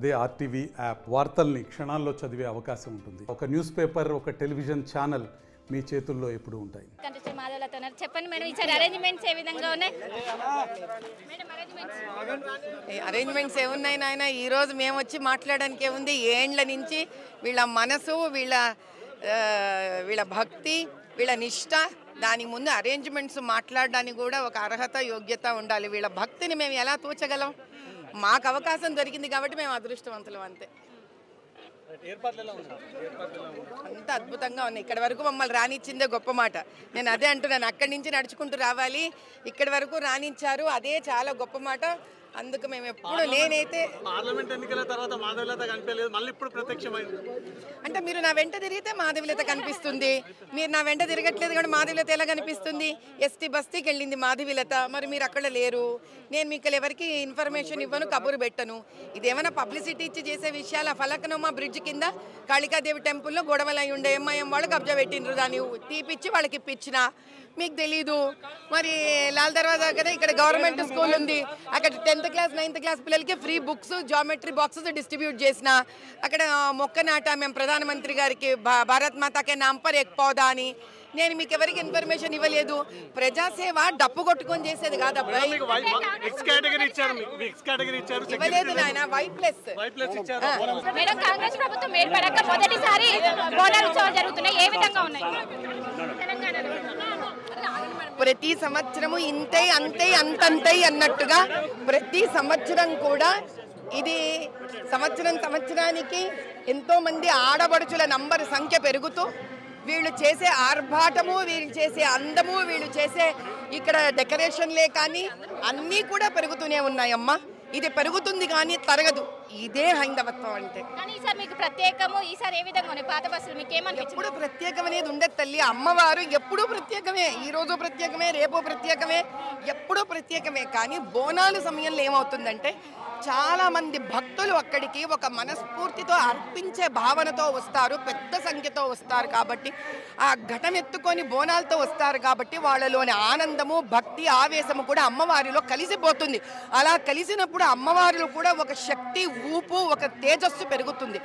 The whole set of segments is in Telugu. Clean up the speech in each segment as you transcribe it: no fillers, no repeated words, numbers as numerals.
అదే ఆర్టీవీ యాప్ వార్తల్ని క్షణాల్లో చదివే అవకాశం ఉంటుంది. ఒక న్యూస్ పేపర్, ఒక టెలివిజన్ ఛానల్ మీ చేతుల్లో ఎప్పుడూ ఉంటాయి. చెప్పండి మేడం, ఈసారి అరేంజ్మెంట్స్ ఏ విధంగా ఉన్నాయి? అరేంజ్మెంట్స్ ఏమున్నాయి నాయన, ఈరోజు మేము వచ్చి మాట్లాడడానికి ఏముంది? ఏండ్ల నుంచి వీళ్ళ మనసు, వీళ్ళ భక్తి, వీళ్ళ నిష్ఠ, దాని ముందు అరేంజ్మెంట్స్ మాట్లాడడానికి కూడా ఒక అర్హత, యోగ్యత ఉండాలి. వీళ్ళ భక్తిని మేము ఎలా తూచగలం? మాకు అవకాశం దొరికింది కాబట్టి మేము అదృష్టవంతులం, అంతే. అంత అద్భుతంగా ఉన్నాయి. ఇక్కడి వరకు మమ్మల్ని రానిచ్చిందే గొప్ప మాట. నేను అదే అంటున్నాను, అక్కడి నుంచి నడుచుకుంటూ రావాలి, ఇక్కడి వరకు రానిచ్చారు, అదే చాలా గొప్ప మాట. అందుకు మేము ఎప్పుడు, నేనైతే పార్లమెంట్ ఎన్నికల తర్వాత మాధవీలత కనిపించలేదు, మళ్ళీ ఇప్పుడు ప్రత్యక్షమైంది. అంటే మీరు నా వెంట తిరిగితే మాధవీలత కనిపిస్తుంది, మీరు నా వెంట తిరగట్లేదు కానీ మాధవీలత ఎలా కనిపిస్తుంది? ఎస్టీ బస్తీకి వెళ్ళింది మాధవీలత, మరి మీరు అక్కడ లేరు. నేను మీకు ఎవరికి ఇన్ఫర్మేషన్ ఇవ్వను, కబురు పెట్టను. ఇదేమైనా పబ్లిసిటీ ఇచ్చి చేసే విషయాలు. ఆ ఫలక్నుమా బ్రిడ్జ్ కింద కాళికాదేవి టెంపుల్లో గొడవలు అయి ఉండే, ఎంఐఎం వాళ్ళు కబ్జా పెట్టిండ్రు, దాన్ని తీపిచ్చి వాళ్ళకి ఇప్పించిన, మీకు తెలీదు. మరి లాల్ దర్వాజా కదా, ఇక్కడ గవర్నమెంట్ స్కూల్ ఉంది, అక్కడ 10th క్లాస్ 9th క్లాస్ పిల్లలకి free books, geometry boxes distribute చేసిన. అక్కడ మొక్క నాట మేము ప్రధానమంత్రి గారికి భారత్ మాతాకే నామ్ పర్ ఎక్ పౌదా అని. నేను మీకు ఎవరికి ఇన్ఫర్మేషన్ ఇవ్వలేదు. ప్రజాసేవ డప్పు కొట్టుకొని చేసేది కాదు అబ్బాయి. ఇవ్వలేదు నాయన, Y+. మేడం, కాంగ్రెస్ ప్రభుత్వం ఏర్పడాక మొదటిసారి బోనాలు ఉత్సవాలు జరుగుతున్నాయి, ఏ విధంగా ఉన్నాయి తెలంగాణలో? ప్రతి సంవత్సరము ఇంతే అంతే అంతంతే అన్నట్టుగా ప్రతి సంవత్సరం కూడా ఇది సంవత్సరానికి ఎంతో మంది ఆడబడుచుల నంబర్ సంఖ్య పెరుగుతూ, వీళ్ళు చేసే ఆర్భాటము, వీళ్ళు చేసే అందము, వీళ్ళు చేసే ఇక్కడ డెకరేషన్లే కానీ అన్నీ కూడా పెరుగుతూనే ఉన్నాయమ్మా. ఇది పెరుగుతుంది కానీ తరగదు. ఇదే హైందవత్వం అంటే. ఈసారి మీకు ప్రత్యేకము, ఈసారి ఏ విధంగా ఉన్నాయి పాత బస్సులు? మీకు ఏమనిపించింది? ఎప్పుడు ప్రత్యేకం అనేది ఉండదు తల్లి. అమ్మవారు ఎప్పుడూ ప్రత్యేకమే, ఈ రోజు ప్రత్యేకమే, రేపు ప్రత్యేకమే, ఎప్పుడూ ప్రత్యేకమే. కానీ బోనాలు సమయంలో ఏమవుతుందంటే చాలా మంది భక్తులు అక్కడికి ఒక మనస్ఫూర్తితో అర్పించే భావనతో వస్తారు, పెద్ద సంఖ్యతో వస్తారు. కాబట్టి ఆ ఘటన ఎత్తుకొని బోనాలతో వస్తారు కాబట్టి వాళ్ళలోని ఆనందము, భక్తి, ఆవేశము కూడా అమ్మవారిలో కలిసిపోతుంది. అలా కలిసినప్పుడు అమ్మవారిలో కూడా ఒక శక్తి, ఊపు, ఒక తేజస్సు పెరుగుతుంది.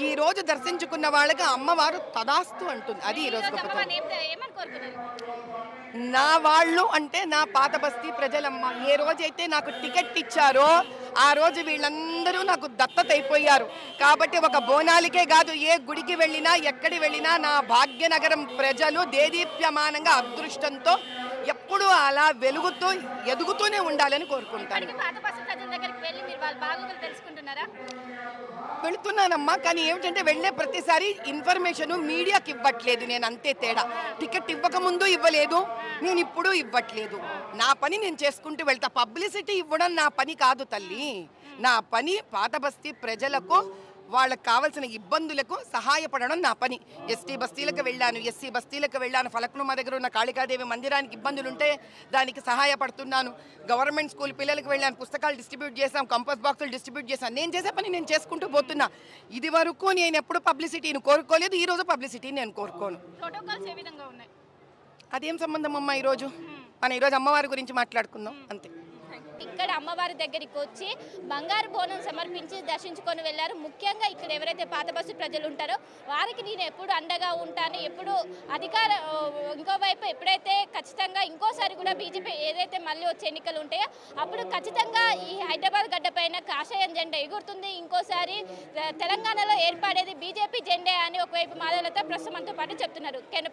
ఈ రోజు దర్శించుకున్న వాళ్ళకి అమ్మవారు తదాస్తు అంటుంది. అది ఈ రోజు గొప్పతనం. నా వాళ్ళు అంటే నా పాత బస్తీ ప్రజలమ్మ. ఏ రోజైతే నాకు టికెట్ ఇచ్చారో ఆ రోజు వీళ్ళందరూ నాకు దత్తత అయిపోయారు. కాబట్టి ఒక బోనాలికే కాదు, ఏ గుడికి వెళ్ళినా, ఎక్కడి వెళ్ళినా నా భాగ్యనగరం ప్రజలు దేదీప్యమానంగా అదృష్టంతో ఎప్పుడూ అలా వెలుగుతూ ఎదుగుతూనే ఉండాలని కోరుకుంటాను. వెళుతున్నానమ్మా, కానీ ఏమిటంటే వెళ్ళే ప్రతిసారి ఇన్ఫర్మేషన్ మీడియాకి ఇవ్వట్లేదు. నేను అంతే తేడా. టికెట్ ఇవ్వకముందు ఇవ్వలేదు, నేను ఇప్పుడు ఇవ్వట్లేదు. నా పని నేను చేసుకుంటూ వెళ్తా. పబ్లిసిటీ ఇవ్వడం నా పని కాదు తల్లి. నా పని పాత బస్తీ ప్రజలకు, వాళ్ళకి కావాల్సిన ఇబ్బందులకు సహాయపడడం నా పని. ఎస్టీ బస్తీలకు వెళ్ళాను, ఎస్సీ బస్తీలకు వెళ్ళాను, ఫలక్నుమా దగ్గర ఉన్న కాళికాదేవి మందిరానికి ఇబ్బందులుంటే దానికి సహాయపడుతున్నాను. గవర్నమెంట్ స్కూల్ పిల్లలకు వెళ్ళాను, పుస్తకాలు డిస్ట్రిబ్యూట్ చేశాం, కంపోస్ట్ బాక్సులు డిస్ట్రిబ్యూట్ చేశాను. నేను చేసే పని నేను చేసుకుంటూ పోతున్నా. ఇది వరకు నేను ఎప్పుడు పబ్లిసిటీని కోరుకోలేదు, ఈ రోజు పబ్లిసిటీని నేను కోరుకోను. అదేం సంబంధం అమ్మా? ఈరోజు అమ్మవారి గురించి మాట్లాడుకుందాం, అంతే. ఇక్కడ అమ్మవారి దగ్గరికి వచ్చి బంగారు బోనం సమర్పించి దర్శించుకొని వెళ్ళారు. ముఖ్యంగా ఇక్కడ ఎవరైతే పాత బస్సు ప్రజలు ఉంటారో వారికి నేను ఎప్పుడు అండగా ఉంటాను. ఎప్పుడు ఇంకోవైపు ఎప్పుడైతే ఖచ్చితంగా ఇంకోసారి కూడా బీజేపీ ఏదైతే మళ్ళీ వచ్చే ఎన్నికలు ఉంటాయో అప్పుడు ఖచ్చితంగా ఈ హైదరాబాద్ గడ్డపైన కాషాయం జెండా ఎగురుతుంది. ఇంకోసారి తెలంగాణలో ఏర్పడేది బీజేపీ జెండా అని ఒకవైపు మాధవీలత ప్రస్తుతంతో పాటు చెప్తున్నారు. కేంద్ర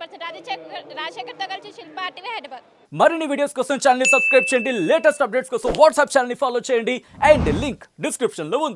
రాజశేఖర్తో కలిసి శిల్పా టీవీ హైదరాబాద్. మరిన్ని వీడియోస్ కోసం ఛానల్ ని సబ్స్క్రైబ్ చేయండి. లేటెస్ట్ అప్డేట్స్ కోసం వాట్సాప్ ఛానల్ ని ఫాలో చేయండి. అండ్ లింక్ డిస్క్రిప్షన్ లో ఉంది.